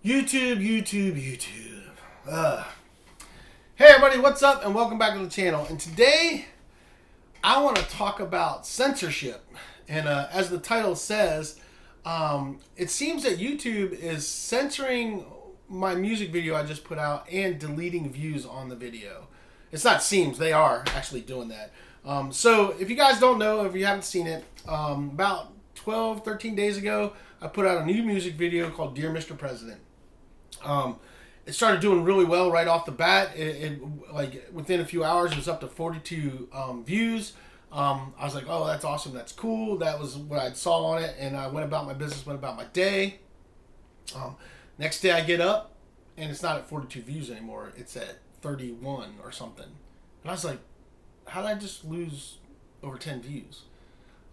YouTube. Hey everybody, what's up and welcome back to the channel. And today I want to talk about censorship. And as the title says, it seems that YouTube is censoring my music video I just put out and deleting views on the video. It's not seems, they are actually doing that. So if you guys don't know, if you haven't seen it, about 13 days ago, I put out a new music video called Dear Mr. President. It started doing really well right off the bat. It like within a few hours, it was up to 42 views. I was like, oh, that's awesome. That's cool. That was what I saw on it. And I went about my business, went about my day. Next day I get up and it's not at 42 views anymore. It's at 31 or something. And I was like, how did I just lose over 10 views?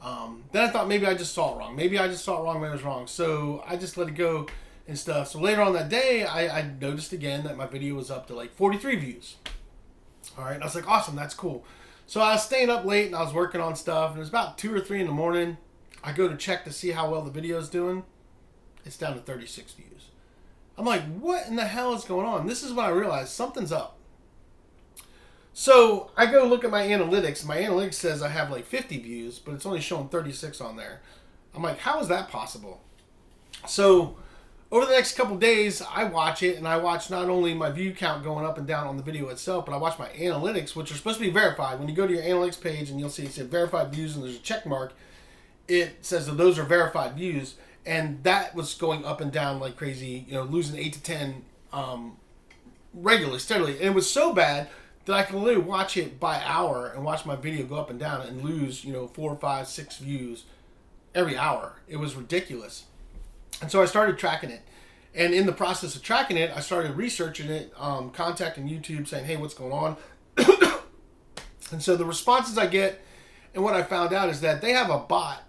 Then I thought maybe I just saw it wrong. Maybe I just saw it wrong when it was wrong. So I just let it go and stuff. So later on that day, I noticed again that my video was up to like 43 views. All right. I was like, awesome. That's cool. So I was staying up late and I was working on stuff. And it was about 2 or 3 in the morning. I go to check to see how well the video is doing. It's down to 36 views. I'm like, what in the hell is going on? This is when I realized something's up. So I go look at my analytics. My analytics says I have like 50 views, but it's only showing 36 on there. I'm like, how is that possible? So over the next couple days, I watch it, and I watch not only my view count going up and down on the video itself, but I watch my analytics, which are supposed to be verified. When you go to your analytics page and you'll see it says verified views and there's a check mark, it says that those are verified views, and that was going up and down like crazy, losing 8 to 10 regularly, steadily. And it was so bad that I can literally watch it by hour and watch my video go up and down and lose, 4, 5, 6 views every hour. It was ridiculous. And so I started tracking it. And in the process of tracking it, I started researching it, contacting YouTube saying, hey, what's going on? And so the responses I get and what I found out is that they have a bot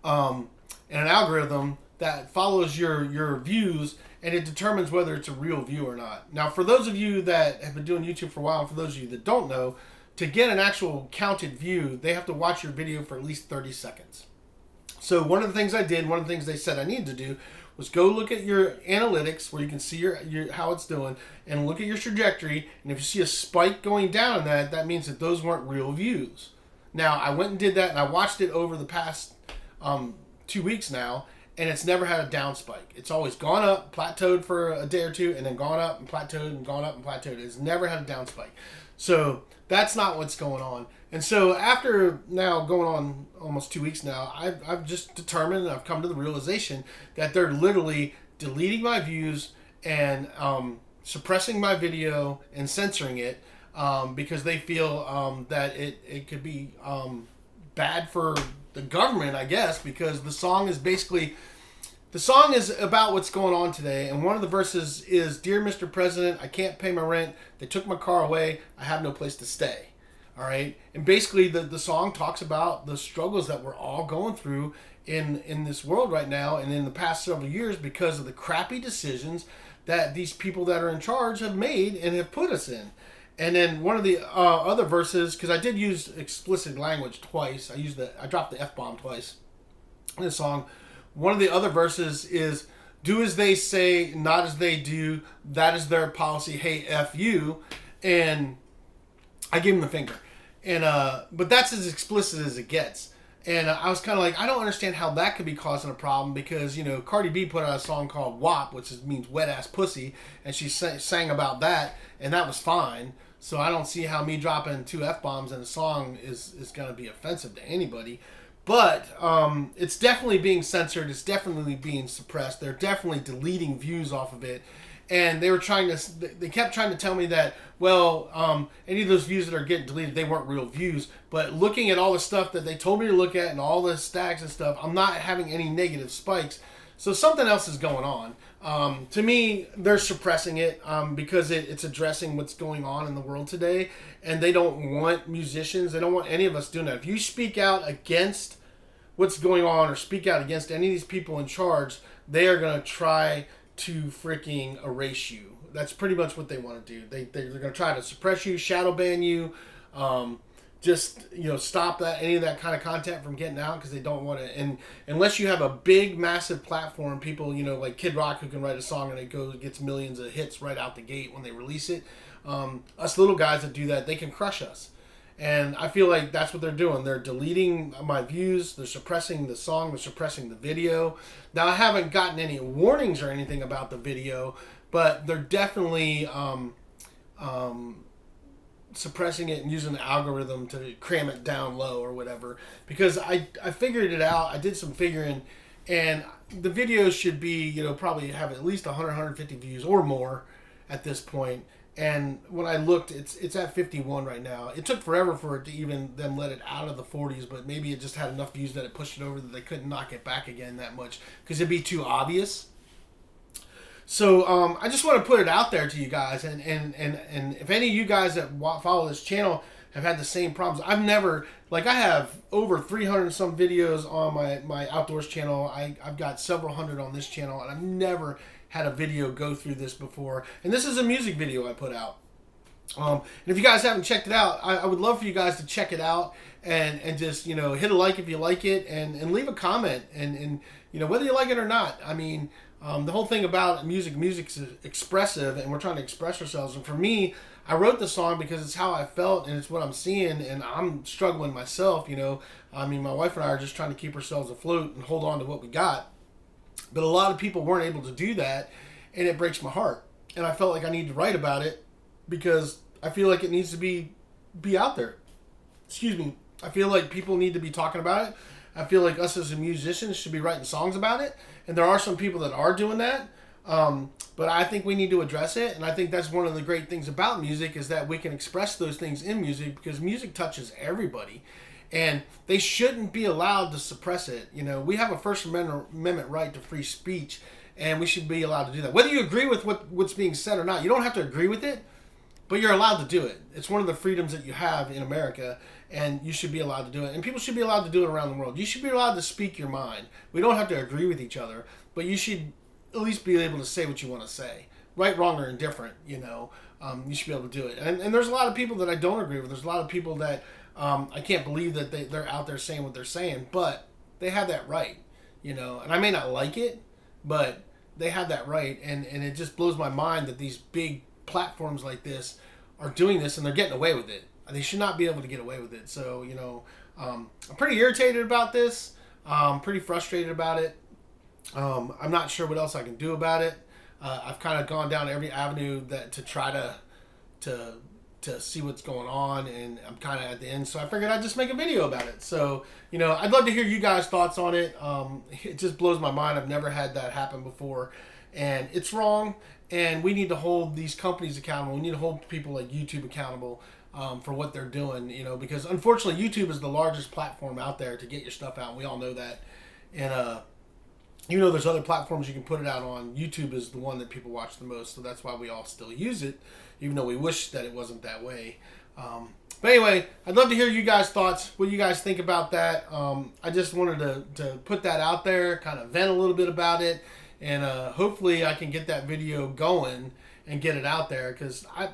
and an algorithm that follows your views, and it determines whether it's a real view or not. Now, for those of you that have been doing YouTube for a while, and for those of you that don't know, to get an actual counted view, they have to watch your video for at least 30 seconds. So one of the things I did, one of the things they said I needed to do was go look at your analytics where you can see your how it's doing and look at your trajectory. And if you see a spike going down in that, that means that those weren't real views. Now, I went and did that, and I watched it over the past 2 weeks now, and it's never had a down spike. It's always gone up, plateaued for a day or two, and then gone up and plateaued and gone up and plateaued. It's never had a down spike. So that's not what's going on. And so after now going on almost 2 weeks now, I've just determined and I've come to the realization that they're literally deleting my views and suppressing my video and censoring it because they feel that it could be bad for the government, I guess, because the song is about what's going on today, and one of the verses is, Dear Mr. President, I can't pay my rent, they took my car away, I have no place to stay. All right? And basically the song talks about the struggles that we're all going through in this world right now and in the past several years because of the crappy decisions that these people that are in charge have made and have put us in. And then one of the other verses, because I did use explicit language twice, I dropped the F-bomb twice in the song. One of the other verses is, do as they say, not as they do. That is their policy. Hey, F you. And I gave him the finger. And but that's as explicit as it gets. And I was kind of like, I don't understand how that could be causing a problem because, Cardi B put out a song called WAP, which means wet ass pussy. And she sang about that. And that was fine. So I don't see how me dropping 2 F-bombs in a song is going to be offensive to anybody. But it's definitely being censored. It's definitely being suppressed. They're definitely deleting views off of it. And they kept trying to tell me that, well, any of those views that are getting deleted, they weren't real views. But looking at all the stuff that they told me to look at and all the stacks and stuff, I'm not having any negative spikes. So something else is going on. To me, they're suppressing it because it's addressing what's going on in the world today. And they don't want musicians, they don't want any of us doing that. If you speak out against what's going on or speak out against any of these people in charge, they are going to try to freaking erase you. That's pretty much what they want to do. They're going to try to suppress you, shadow ban you, just stop any of that kind of content from getting out, because they don't want to. And unless you have a big massive platform, people like Kid Rock, who can write a song and it gets millions of hits right out the gate when they release it. Us little guys that do that, they can crush us. And I feel like that's what they're doing. They're deleting my views. They're suppressing the song. They're suppressing the video. Now, I haven't gotten any warnings or anything about the video, but they're definitely suppressing it and using the algorithm to cram it down low or whatever. Because I figured it out. I did some figuring, and the videos should be, probably have at least 100, 150 views or more at this point. And when I looked, it's at 51 right now. It took forever for it to even them let it out of the 40s, but maybe it just had enough views that it pushed it over that they couldn't knock it back again that much, because it'd be too obvious. So I just want to put it out there to you guys, and if any of you guys that follow this channel have had the same problems, I've never, I have over 300 and some videos on my outdoors channel. I've got several hundred on this channel, and I've never had a video go through this before. And this is a music video I put out. And if you guys haven't checked it out, I would love for you guys to check it out and just, hit a like if you like it, and leave a comment, and whether you like it or not. I mean, the whole thing about music's expressive, and we're trying to express ourselves. And for me, I wrote the song because it's how I felt, and it's what I'm seeing, and I'm struggling myself, I mean, my wife and I are just trying to keep ourselves afloat and hold on to what we got. But a lot of people weren't able to do that, and it breaks my heart. And I felt like I need to write about it because I feel like it needs to be out there. Excuse me. I feel like people need to be talking about it. I feel like us as musicians should be writing songs about it. And there are some people that are doing that. But I think we need to address it. And I think that's one of the great things about music, is that we can express those things in music, because music touches everybody. And they shouldn't be allowed to suppress it. We have a First Amendment right to free speech, and we should be allowed to do that. Whether you agree with what's being said or not, you don't have to agree with it, but you're allowed to do it. It's one of the freedoms that you have in America, and you should be allowed to do it. And people should be allowed to do it around the world. You should be allowed to speak your mind. We don't have to agree with each other, but you should at least be able to say what you want to say. Right, wrong, or indifferent, you should be able to do it. And there's a lot of people that I don't agree with. There's a lot of people that I can't believe that they're out there saying what they're saying, but they have that right, and I may not like it, but they have that right, and it just blows my mind that these big platforms like this are doing this, and they're getting away with it. They should not be able to get away with it. So, I'm pretty irritated about this. I'm pretty frustrated about it. I'm not sure what else I can do about it. I've kind of gone down every avenue to try to see what's going on, and I'm kind of at the end, so I figured I'd just make a video about it. So, I'd love to hear you guys' thoughts on it. It just blows my mind. I've never had that happen before, and it's wrong, and we need to hold these companies accountable. We need to hold people like YouTube accountable for what they're doing, because unfortunately YouTube is the largest platform out there to get your stuff out, and we all know that. And even though there's other platforms you can put it out on, YouTube is the one that people watch the most, so that's why we all still use it, even though we wish that it wasn't that way. But anyway, I'd love to hear you guys' thoughts, what you guys think about that. I just wanted to put that out there, kind of vent a little bit about it, and hopefully I can get that video going and get it out there, because I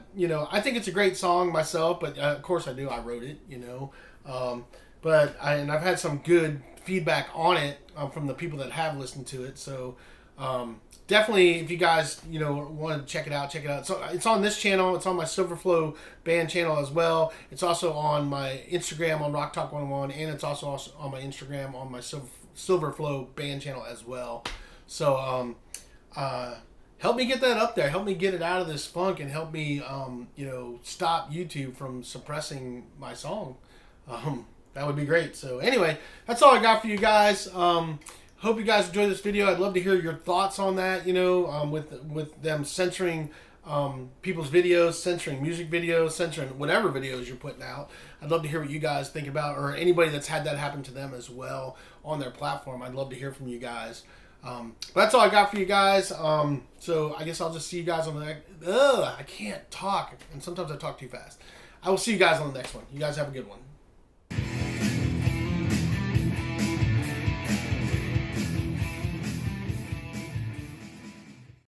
think it's a great song myself, but of course I do. I wrote it, but I've had some good feedback on it from the people that have listened to it. So definitely, if you guys want to check it out, So it's on this channel. It's on my Silverflow band channel as well. It's also on my Instagram on Rock Talk 101, and it's also on my Instagram on my Silverflow band channel as well. So help me get that up there. Help me get it out of this funk, and help me stop YouTube from suppressing my song. That would be great. So anyway, that's all I got for you guys. Hope you guys enjoyed this video. I'd love to hear your thoughts on that, with them censoring people's videos, censoring music videos, censoring whatever videos you're putting out. I'd love to hear what you guys think about, or anybody that's had that happen to them as well on their platform. I'd love to hear from you guys. But that's all I got for you guys. So I guess I'll just see you guys on the next... I can't talk, and sometimes I talk too fast. I will see you guys on the next one. You guys have a good one.